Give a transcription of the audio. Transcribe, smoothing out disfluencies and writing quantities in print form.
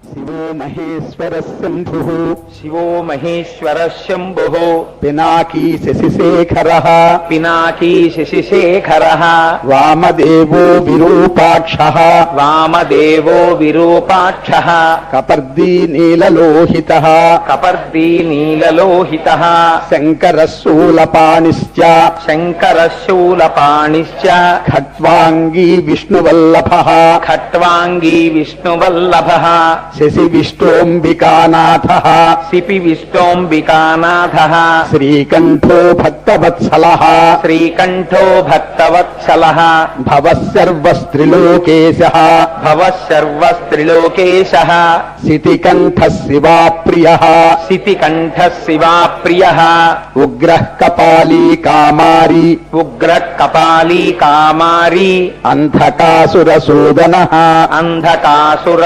శివో Maheshwara Shambhu శివో Maheshwara Shambhu Pinaki Shashi Shekhara Pinaki Shashi Shekhara వామదేవో Virupaksha వామదేవో Virupaksha Kapardi నీలలోహిత Kapardi నీలలోహిత Shankara శూలపాణిశ్చ Shankara శూలపాణిశ్చ ఖట్వాంగీ విష్ణువల్లభ ఖట్వాంగీ విష్ణువల్లభ Shashi విష్ణోంబికానాథ CP విష్ణోంబికానాథ శ్రీకంఠో Bhaktavatsala శ్రీకంఠో Bhaktavatsala భవసర్వస్త్రిలోకేశ భవసర్వస్త్రిలోకేశ సితికంఠ శివాప్రియ సితికంఠ శివాప్రియ ఉగ్రః కపాలీ కామారి Ugra కపాలీ కామారీ అంధకాసురసూదన Andhakasura